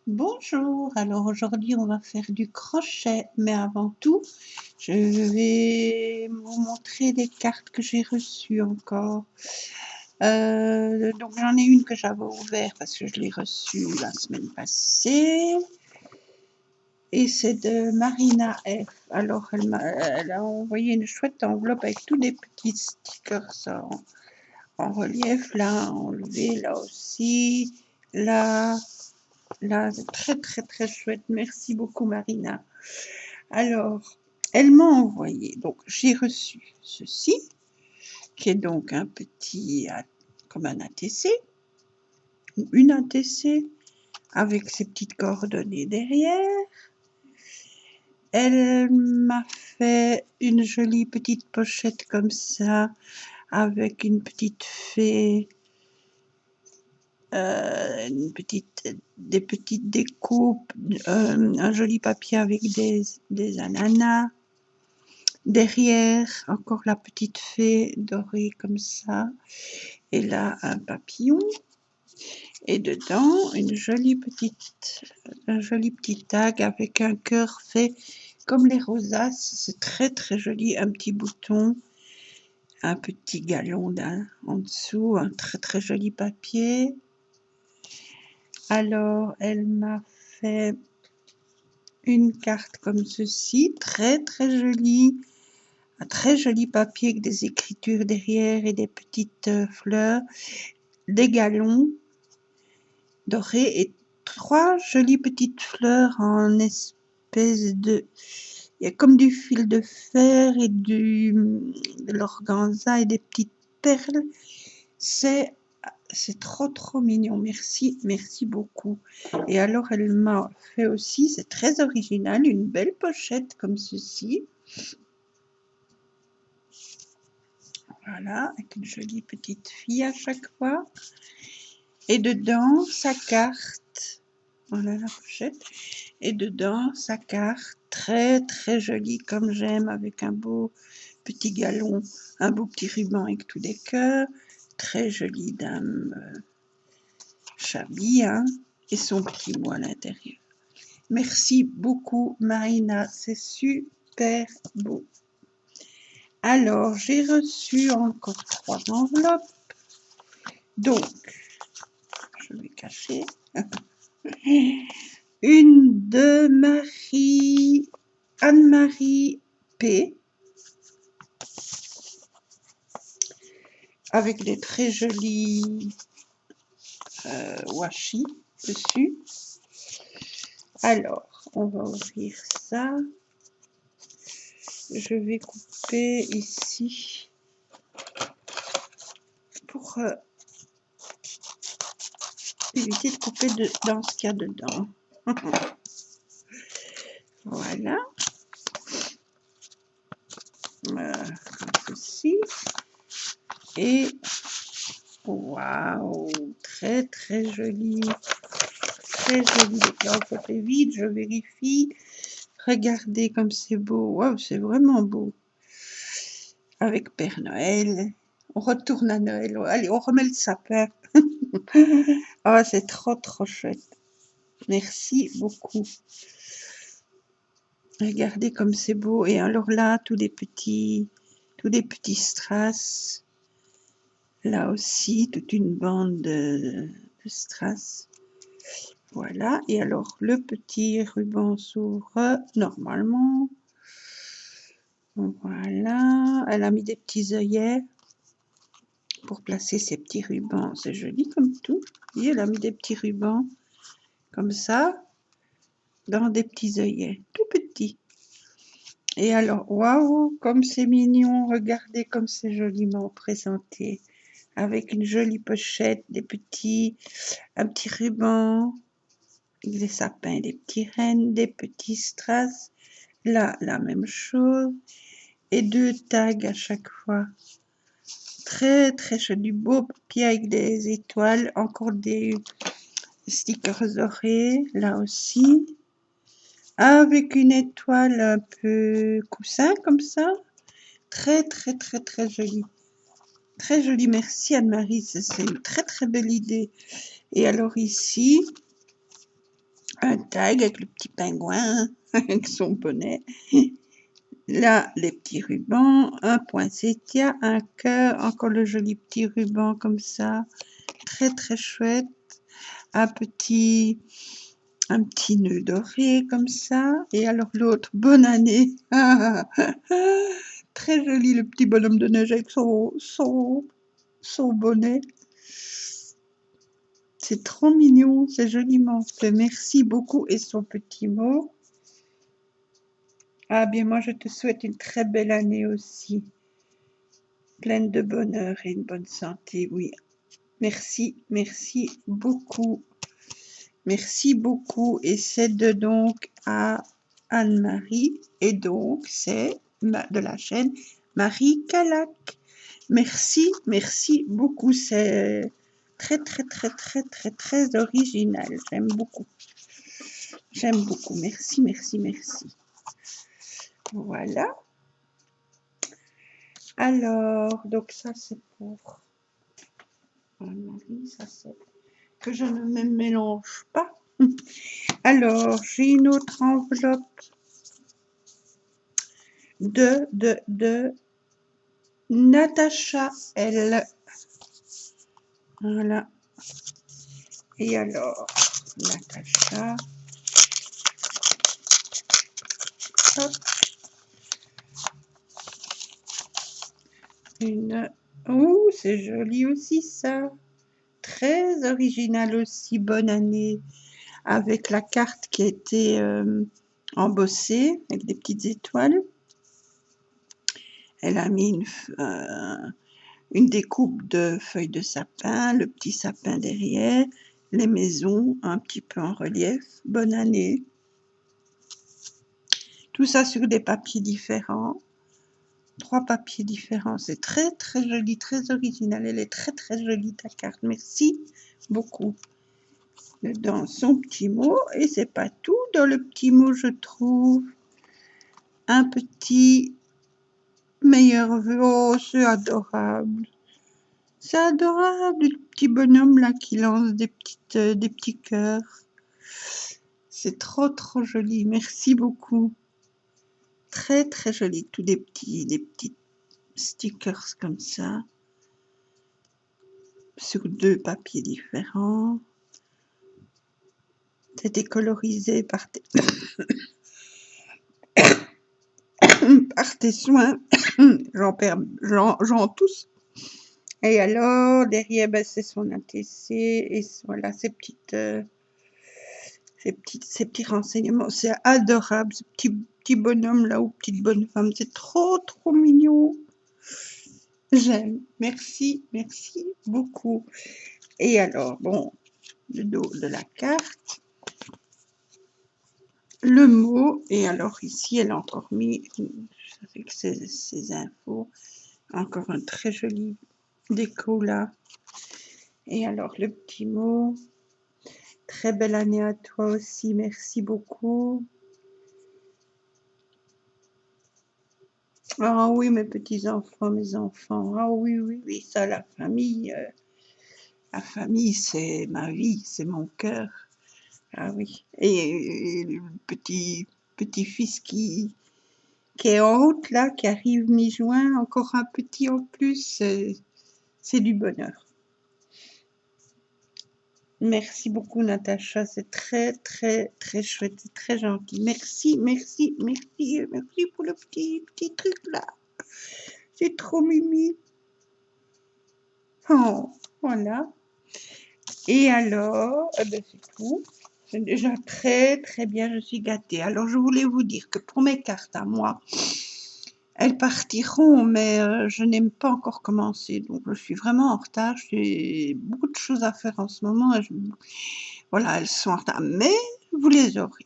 Bonjour, alors aujourd'hui on va faire du crochet, mais avant tout, je vais vous montrer des cartes que j'ai reçues encore. Donc j'en ai une que j'avais ouverte parce que je l'ai reçue la semaine passée. Et c'est de Marina F. Alors elle a envoyé une chouette enveloppe avec tous des petits stickers en relief, là, enlevé, là aussi, là. Là, c'est très, très, très chouette. Merci beaucoup, Marina. Alors, elle m'a envoyé, donc j'ai reçu ceci, qui est donc un petit, comme un ATC, ou une ATC, avec ses petites coordonnées derrière. Elle m'a fait une jolie petite pochette comme ça, avec une petite fée, des petites découpes, un joli papier avec des ananas. Derrière, encore la petite fée dorée comme ça. Et là, un papillon. Et dedans, un joli petit tag avec un cœur fait comme les rosaces. C'est très très joli. Un petit bouton, un petit galon en dessous, un très très joli papier. Alors, elle m'a fait une carte comme ceci, très très jolie. Un très joli papier avec des écritures derrière et des petites fleurs, des galons dorés et trois jolies petites fleurs en espèce de... Il y a comme du fil de fer et de l'organza et des petites perles. C'est trop trop mignon. Merci, merci beaucoup. Et alors elle m'a fait aussi, c'est très original, une belle pochette comme ceci. Voilà, avec une jolie petite fille à chaque fois. Et dedans, sa carte. Voilà la pochette. Et dedans, sa carte. Très, très jolie comme j'aime, avec un beau petit galon, un beau petit ruban avec tous des cœurs. Très jolie dame Chabi, hein, et son petit mot à l'intérieur. Merci beaucoup, Marina. C'est super beau. Alors, j'ai reçu encore 3 enveloppes. Donc, je vais cacher. Une de Anne-Marie P. Avec des très jolis washi dessus. Alors, on va ouvrir ça. Je vais couper ici pour éviter de couper dans ce qu'il y a dedans. Voilà. Comme ceci. Et waouh, très très joli. Très joli. Là, ça fait vite, je vérifie. Regardez comme c'est beau. Waouh, c'est vraiment beau. Avec Père Noël. On retourne à Noël. Allez, on remet le sapin. Ah, c'est trop trop chouette. Merci beaucoup. Regardez comme c'est beau. Et alors là, tous les petits strass. Là aussi, toute une bande de strass. Voilà. Et alors, le petit ruban s'ouvre normalement. Voilà. Elle a mis des petits œillets pour placer ses petits rubans. C'est joli comme tout. Et elle a mis des petits rubans comme ça dans des petits œillets tout petits. Et alors, waouh, comme c'est mignon. Regardez comme c'est joliment présenté. Avec une jolie pochette, un petit ruban, des sapins, des petits rennes, des petits strass. Là, la même chose. Et 2 tags à chaque fois. Très, très joli, beau papier avec des étoiles. Encore des stickers dorés, là aussi. Avec une étoile un peu coussin, comme ça. Très, très, très, très joli. Très joli, merci Anne-Marie, c'est une très, très belle idée. Et alors ici, un tag avec le petit pingouin avec son bonnet. Là, les petits rubans, un poinsettia, un cœur, encore le joli petit ruban comme ça, très très chouette. Un petit nœud doré comme ça. Et alors l'autre, bonne année. Très joli le petit bonhomme de neige avec son bonnet. C'est trop mignon, c'est joliment fait. Merci beaucoup. Et son petit mot. Ah bien, moi je te souhaite une très belle année aussi. Pleine de bonheur et une bonne santé, oui. Merci, merci beaucoup. Merci beaucoup. Et c'est donc à Anne-Marie. Et donc, c'est de la chaîne Marie Calac. Merci, merci beaucoup. C'est très, très, très, très, très, très original. J'aime beaucoup. J'aime beaucoup. Merci, merci, merci. Voilà. Alors, donc ça, c'est pour Anne-Marie. Ça, c'est que je ne me mélange pas. Alors, j'ai une autre enveloppe de Natacha L. Voilà. Et alors, Natacha. Hop. Une. Oh, c'est joli aussi ça. Très original aussi. Bonne année. Avec la carte qui a été embossée avec des petites étoiles. Elle a mis une découpe de feuilles de sapin, le petit sapin derrière, les maisons un petit peu en relief. Bonne année. Tout ça sur des papiers différents. 3 papiers différents. C'est très très joli, très original. Elle est très très jolie ta carte. Merci beaucoup. Dans son petit mot, et c'est pas tout. Dans le petit mot, je trouve un petit meilleur vœu. Oh, c'est adorable. C'est adorable, le petit bonhomme là qui lance des petits cœurs. C'est trop trop joli. Merci beaucoup. Très très joli. Tous des petits stickers comme ça. Sur 2 papiers différents. C'était colorisé par tes soins. J'en tousse. Et alors, derrière, ben, c'est son ATC et voilà ces petits renseignements. C'est adorable, ce petit bonhomme là ou petite bonne femme. C'est trop, trop mignon. J'aime. Merci, merci beaucoup. Et alors, bon, le dos de la carte. Le mot, et alors ici, elle a encore mis, avec ces infos, encore un très joli déco là. Et alors, le petit mot. Très belle année à toi aussi, merci beaucoup. Ah oui, mes petits-enfants, mes enfants. Ah oui, oui, oui, ça, la famille, c'est ma vie, c'est mon cœur. Ah oui. Et le petit-fils qui est en route là, qui arrive mi-juin, encore un petit en plus, c'est du bonheur. Merci beaucoup, Natacha. C'est très, très, très chouette. C'est très gentil. Merci, merci, merci, merci pour le petit truc là. C'est trop mimi. Oh, voilà. Et alors, eh ben, c'est tout. C'est déjà très, très bien. Je suis gâtée. Alors, je voulais vous dire que pour mes cartes à moi, elles partiront, mais je n'ai pas encore commencé. Donc, je suis vraiment en retard. J'ai beaucoup de choses à faire en ce moment. Voilà, elles sont en retard. Mais vous les aurez.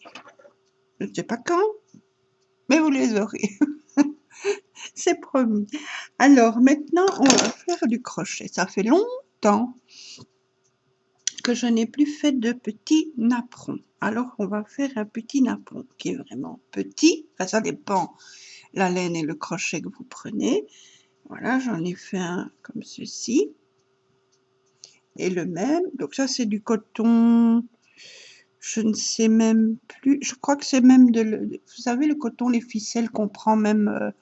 Je ne sais pas quand, mais vous les aurez. C'est promis. Alors, maintenant, on va faire du crochet. Ça fait longtemps que je n'ai plus fait de petits napperons. Alors, on va faire un petit napperon qui est vraiment petit. Enfin, ça dépend la laine et le crochet que vous prenez. Voilà, j'en ai fait un comme ceci. Et le même. Donc ça, c'est du coton, Je ne sais même plus, je crois que c'est même vous savez le coton, les ficelles qu'on prend même,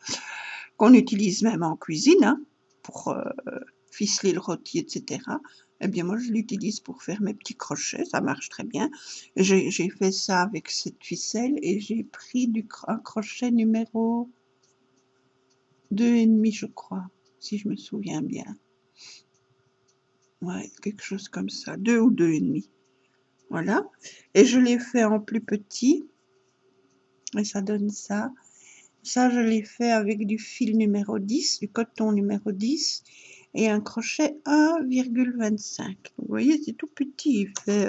qu'on utilise même en cuisine, hein, pour ficeler le rôti, etc. Eh bien moi je l'utilise pour faire mes petits crochets, ça marche très bien. J'ai fait ça avec cette ficelle et j'ai pris un crochet numéro 2,5 je crois, si je me souviens bien. Ouais, quelque chose comme ça, 2 ou 2,5. Voilà, et je l'ai fait en plus petit, et ça donne ça. Ça, je l'ai fait avec du fil numéro 10, du coton numéro 10, et un crochet 1,25. Vous voyez, c'est tout petit, il fait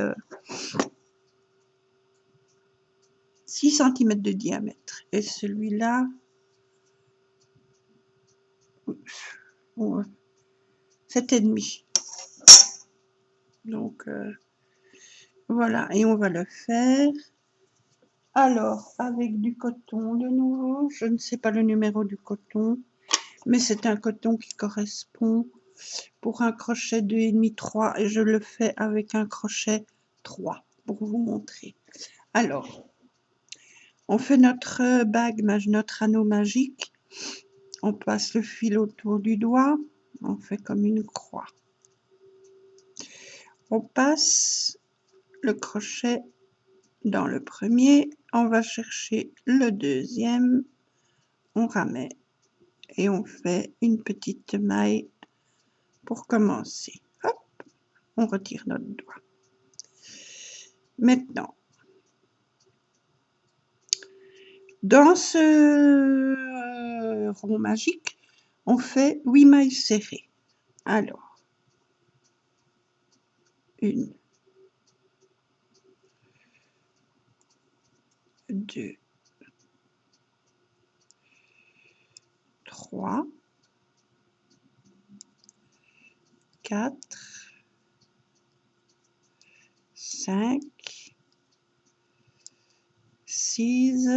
6 cm de diamètre. Et celui-là, 7,5. Donc, voilà, et on va le faire. Alors, avec du coton de nouveau, je ne sais pas le numéro du coton, mais c'est un coton qui correspond pour un crochet 2,5, 3, et je le fais avec un crochet 3 pour vous montrer. Alors, on fait notre bague, notre anneau magique, on passe le fil autour du doigt, on fait comme une croix. On passe le crochet dans le premier, on va chercher le deuxième, on ramène et on fait une petite maille pour commencer. Hop, on retire notre doigt. Maintenant, dans ce rond magique, on fait 8 mailles serrées. Alors, 1, 2, 3, 4, 5, 6,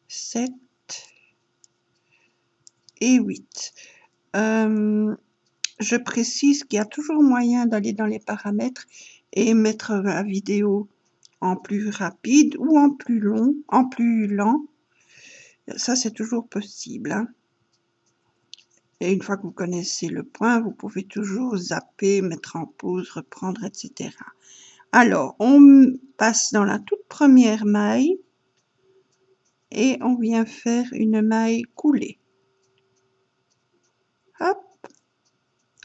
7 et 8. Je précise qu'il y a toujours moyen d'aller dans les paramètres et mettre la vidéo en plus rapide ou en plus long, en plus lent. Ça, c'est toujours possible, hein. Et une fois que vous connaissez le point, vous pouvez toujours zapper, mettre en pause, reprendre, etc. Alors, on passe dans la toute première maille et on vient faire une maille coulée. Hop,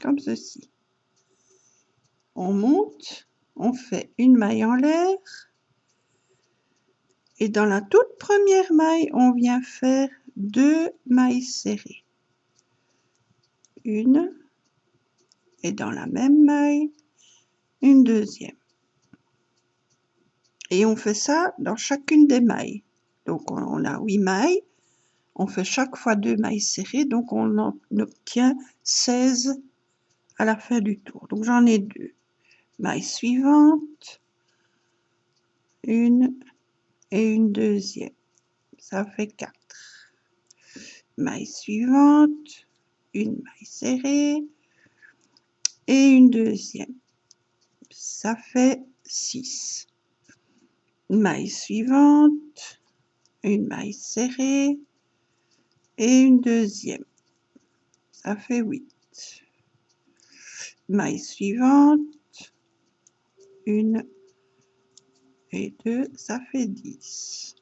comme ceci. On monte, on fait une maille en l'air et dans la toute première maille, on vient faire 2 mailles serrées. Une et dans la même maille, une deuxième. Et on fait ça dans chacune des mailles. Donc on a 8 mailles, on fait chaque fois 2 mailles serrées, donc on en obtient 16 à la fin du tour. Donc j'en ai 2. Maille suivante, une et une deuxième. Ça fait 4. Maille suivante, une maille serrée et une deuxième. Ça fait 6. Maille suivante, une maille serrée et une deuxième. Ça fait 8. Maille suivante, une et 2, ça fait 10.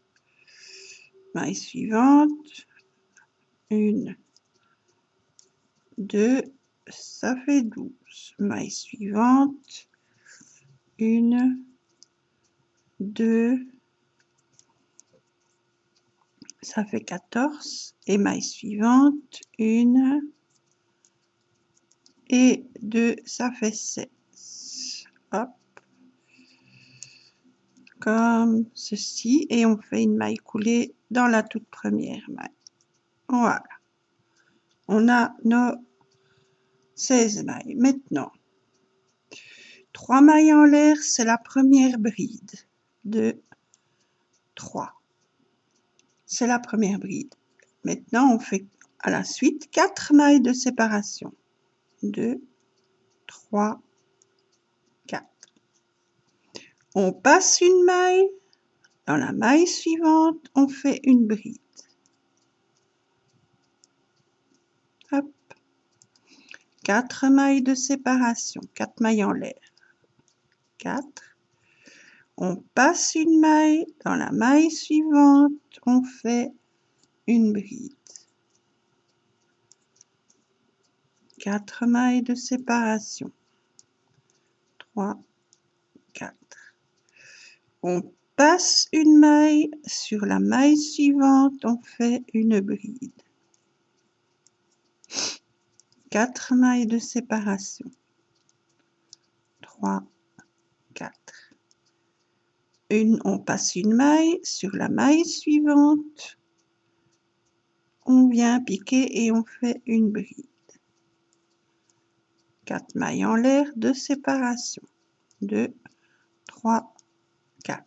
Maille suivante, une, 2, ça fait 12. Maille suivante, une, 2, ça fait 14. Et maille suivante, une et 2, ça fait 16. Hop, comme ceci, et on fait une maille coulée dans la toute première maille. Voilà, on a nos 16 mailles. Maintenant, 3 mailles en l'air, c'est la première bride. 2, 3. C'est la première bride. Maintenant, on fait à la suite 4 mailles de séparation. 2, 3, 4. On passe une maille, dans la maille suivante, on fait une bride. Hop. 4 mailles de séparation, 4 mailles en l'air. 4. On passe une maille, dans la maille suivante, on fait une bride. 4 mailles de séparation. 3, 4. On passe une maille, sur la maille suivante, on fait une bride. 4 mailles de séparation. 3, 4. On passe une maille, sur la maille suivante, on vient piquer et on fait une bride. 4 mailles en l'air de séparation. 2, 3, 4.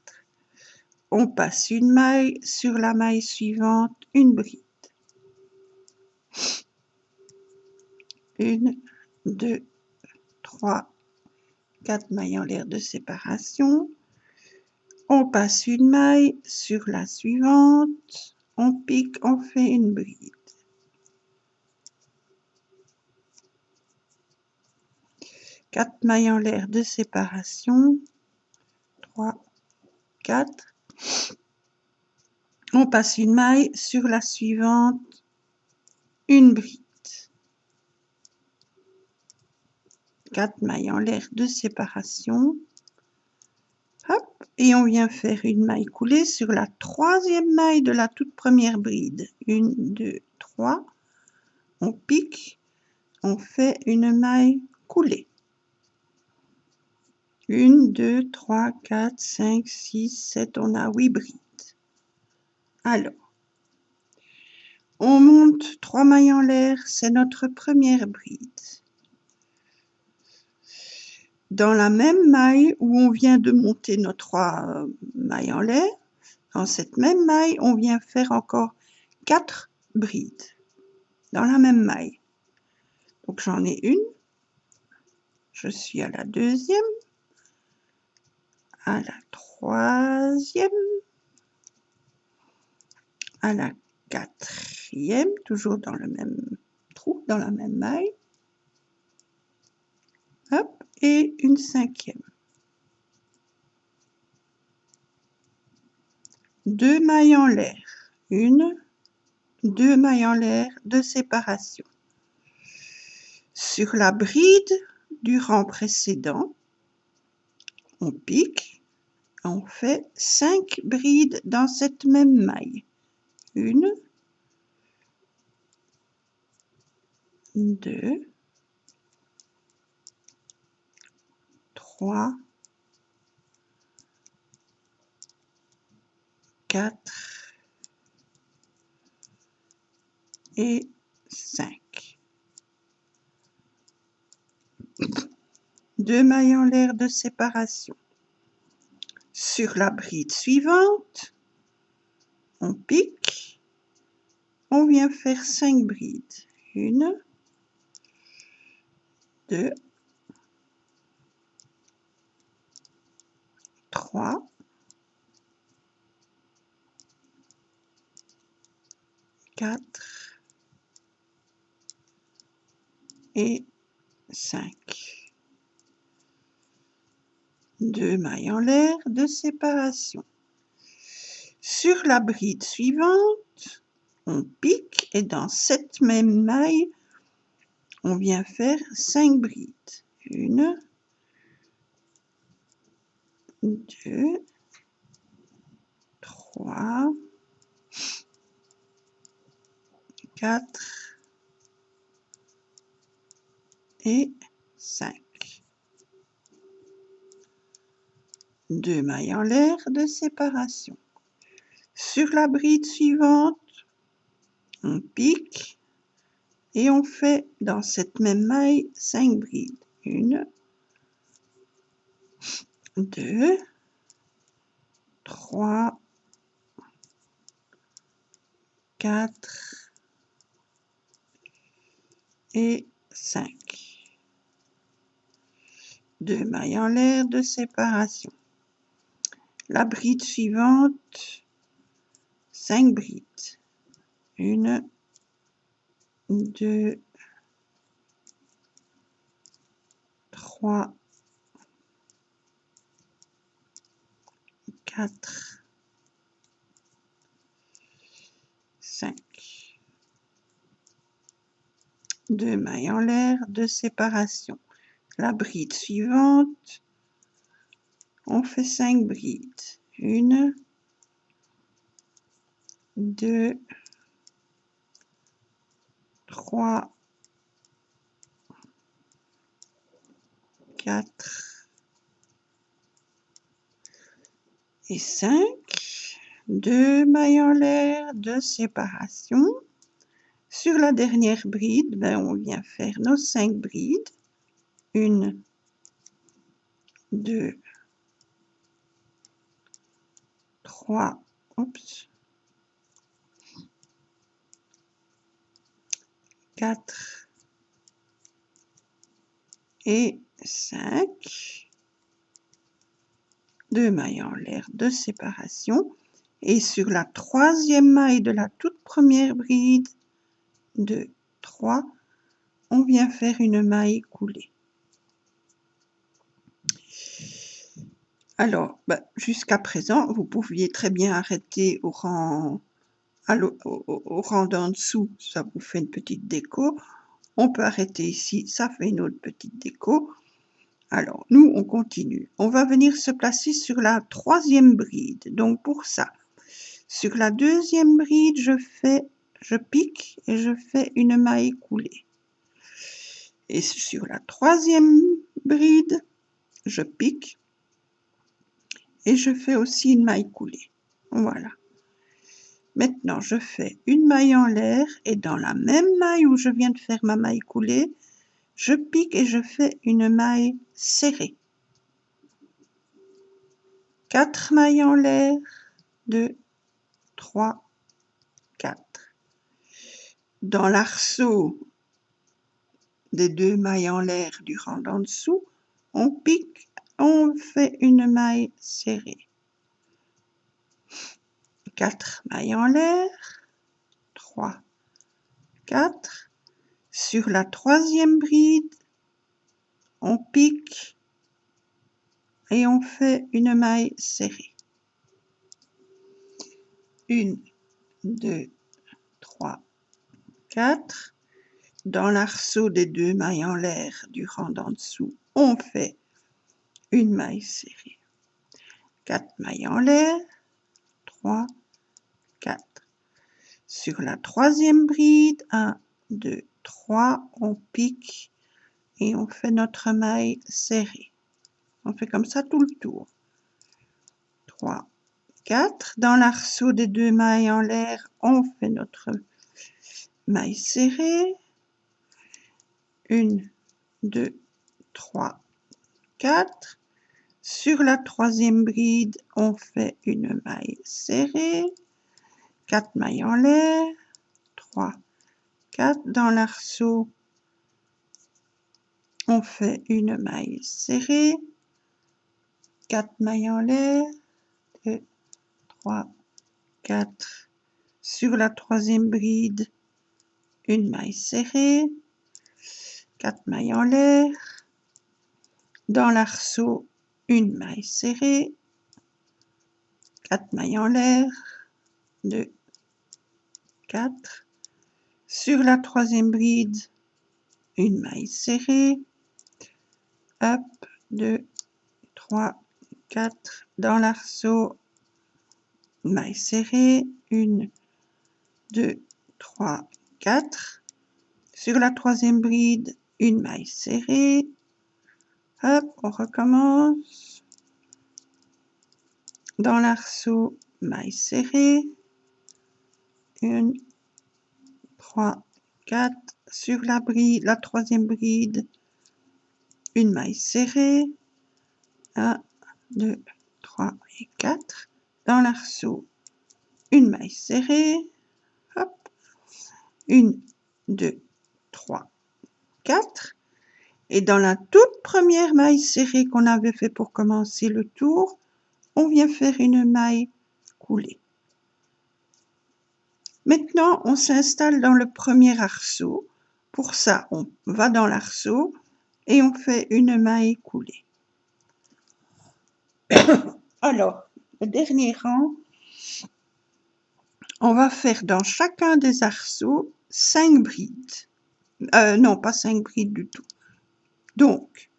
On passe une maille, sur la maille suivante, une bride. 1, 2, 3, 4 mailles en l'air de séparation. On passe une maille, sur la suivante, on pique, on fait une bride. 4 mailles en l'air de séparation. 3, 4. On passe une maille, sur la suivante, une bride. 4 mailles en l'air de séparation. Hop, et on vient faire une maille coulée sur la troisième maille de la toute première bride. 1, 2, 3. On pique, on fait une maille coulée. 1, 2, 3, 4, 5, 6, 7, on a 8 brides. Alors, on monte 3 mailles en l'air, c'est notre première bride. Dans la même maille où on vient de monter nos 3 mailles en l'air, dans cette même maille, on vient faire encore 4 brides dans la même maille. Donc j'en ai une, je suis à la deuxième, à la troisième, à la quatrième, toujours dans le même trou, dans la même maille. Hop, et une cinquième. 2 mailles en l'air, 1, 2 mailles en l'air de séparation. Sur la bride du rang précédent, on pique, on fait 5 brides dans cette même maille. 1, 2, 3, 4 et 5. 2 mailles en l'air de séparation. Sur la bride suivante, on pique, on vient faire 5 brides. 1, 2, 3, 4 et 5. 2 mailles en l'air de séparation. Sur la bride suivante, on pique et dans cette même maille, on vient faire 5 brides. 1, 2, 3, 4 et 5. 2 mailles en l'air de séparation. Sur la bride suivante, on pique et on fait dans cette même maille 5 brides. 1, 2, 3, 4 et 5. 2 mailles en l'air de séparation. La bride suivante, 5 brides. 1, 2, 3, 4, 5. 2 mailles en l'air, 2 séparations. La bride suivante, on fait 5 brides. 1, 2, 3, 4 et 5. 2 mailles en l'air, 2 séparations. Sur la dernière bride, on vient faire nos 5 brides. 1, 2, 3, 4 et 5. 2 mailles en l'air, 2 séparations. Et sur la troisième maille de la toute première bride, 2, 3, on vient faire une maille coulée. Alors, jusqu'à présent, vous pouviez très bien arrêter au rang d'en dessous, ça vous fait une petite déco. On peut arrêter ici, ça fait une autre petite déco. Alors, nous, on continue. On va venir se placer sur la troisième bride. Donc, pour ça, sur la deuxième bride, je pique et je fais une maille coulée. Et sur la troisième bride, je pique et je fais aussi une maille coulée. Voilà. Maintenant, je fais une maille en l'air et dans la même maille où je viens de faire ma maille coulée, je pique et je fais une maille serrée. 4 mailles en l'air, 2, 3, 4. Dans l'arceau des 2 mailles en l'air du rang d'en dessous, on pique, on fait une maille serrée. 4 mailles en l'air, 3, 4. Sur la troisième bride, on pique et on fait une maille serrée. 1, 2, 3, 4. Dans l'arceau des 2 mailles en l'air du rang d'en dessous, on fait une maille serrée. 4 mailles en l'air, 3, 4. Sur la troisième bride, 1, 2, 3, on pique et on fait notre maille serrée. On fait comme ça tout le tour. 3, 4. Dans l'arceau des 2 mailles en l'air, on fait notre maille serrée. 1, 2, 3, 4. Sur la troisième bride, on fait une maille serrée. 4 mailles en l'air. 3, 4. Dans l'arceau, on fait une maille serrée. 4 mailles en l'air. 2, 3, 4. Sur la troisième bride, une maille serrée. 4 mailles en l'air. Dans l'arceau, une maille serrée. 4 mailles en l'air. 2, 4. Sur la troisième bride, une maille serrée. Hop, 2, 3, 4. Dans l'arceau, maille serrée. 1, 2, 3, 4. Sur la troisième bride, une maille serrée. Hop, on recommence. Dans l'arceau, maille serrée. 1, 3, 4. Sur la bride, la troisième bride, une maille serrée. 1, 2, 3 et 4. Dans l'arceau, une maille serrée. Hop. 1, 2, 3, 4. Et dans la toute première maille serrée qu'on avait fait pour commencer le tour, on vient faire une maille coulée. Maintenant, on s'installe dans le premier arceau. Pour ça, on va dans l'arceau et on fait une maille coulée. Alors, le dernier rang, on va faire dans chacun des arceaux 5 brides. Non, pas 5 brides du tout. Donc,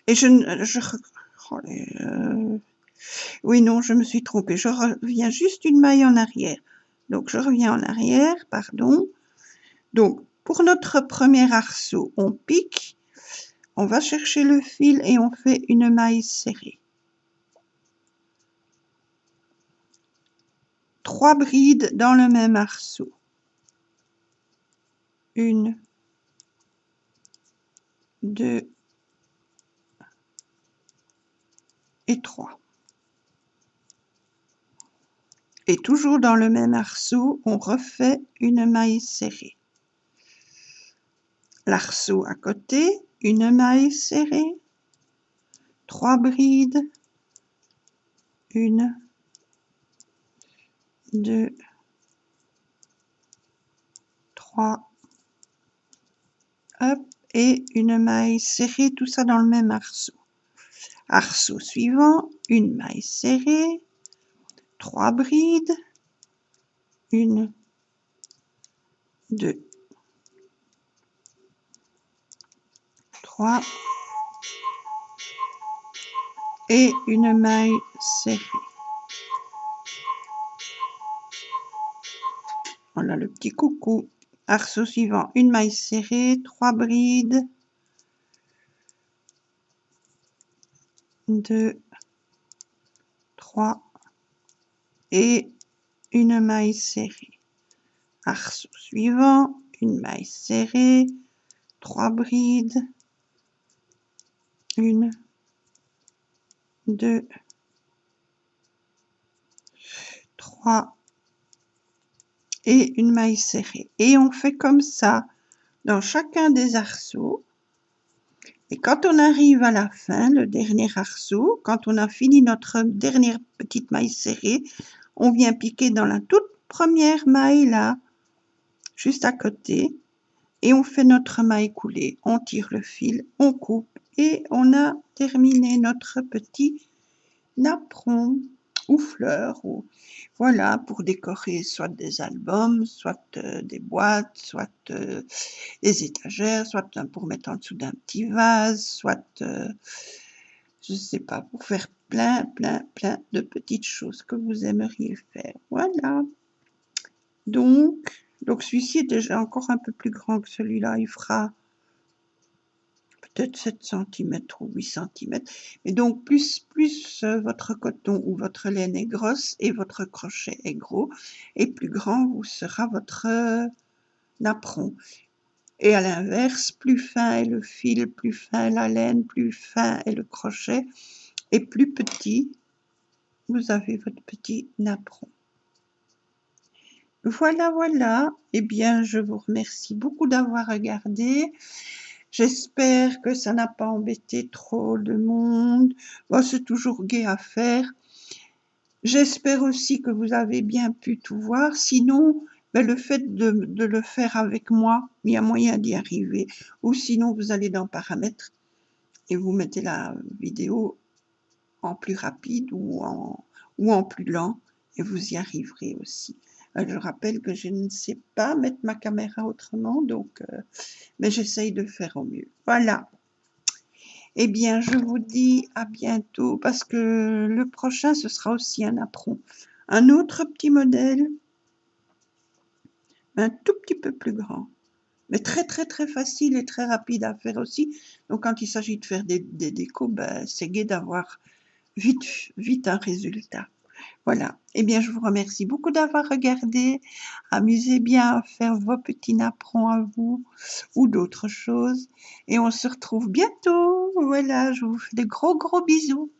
et oui, non, je me suis trompée. Je reviens juste une maille en arrière. Donc, je reviens en arrière, pardon. Donc, pour notre premier arceau, on pique, on va chercher le fil et on fait une maille serrée. 3 brides dans le même arceau. 1, 2 et 3. Et toujours dans le même arceau, on refait une maille serrée. L'arceau à côté, une maille serrée, 3 brides, 1, 2, 3, hop, et une maille serrée, tout ça dans le même arceau. Arceau suivant, une maille serrée, 3 brides, 1, 2, 3 et une maille serrée. Voilà le petit coucou. Arceau suivant, une maille serrée, 3 brides, 2, 3 et une maille serrée. Arceau suivant, une maille serrée, 3 brides, 1, 2, 3 et une maille serrée. Et on fait comme ça dans chacun des arceaux. Et quand on arrive à la fin, le dernier arceau, quand on a fini notre dernière petite maille serrée, on vient piquer dans la toute première maille là, juste à côté, et on fait notre maille coulée. On tire le fil, on coupe et on a terminé notre petit napperon ou fleurs, ou voilà, pour décorer soit des albums, soit des boîtes, soit des étagères, soit pour mettre en dessous d'un petit vase, soit je sais pas, pour faire plein de petites choses que vous aimeriez faire. Voilà. Donc celui-ci est déjà encore un peu plus grand que celui-là. Il fera peut-être 7 cm ou 8 cm. Et donc, plus votre coton ou votre laine est grosse et votre crochet est gros, et plus grand vous sera votre napperon. Et à l'inverse, plus fin est le fil, plus fin la laine, plus fin est le crochet, et plus petit, vous avez votre petit napperon. Voilà. Eh bien, je vous remercie beaucoup d'avoir regardé. J'espère que ça n'a pas embêté trop de monde. Bon, c'est toujours gai à faire. J'espère aussi que vous avez bien pu tout voir. Sinon, le fait de le faire avec moi, il y a moyen d'y arriver. Ou sinon, vous allez dans Paramètres et vous mettez la vidéo en plus rapide ou en plus lent et vous y arriverez aussi. Je rappelle que je ne sais pas mettre ma caméra autrement, donc, mais j'essaye de faire au mieux. Voilà. Eh bien, je vous dis à bientôt parce que le prochain, ce sera aussi un napperon. Un autre petit modèle, un tout petit peu plus grand, mais très facile et très rapide à faire aussi. Donc, quand il s'agit de faire des décos, c'est gai d'avoir vite un résultat. Voilà. Eh bien, je vous remercie beaucoup d'avoir regardé. Amusez bien à faire vos petits napperons à vous ou d'autres choses. Et on se retrouve bientôt. Voilà, je vous fais de gros bisous.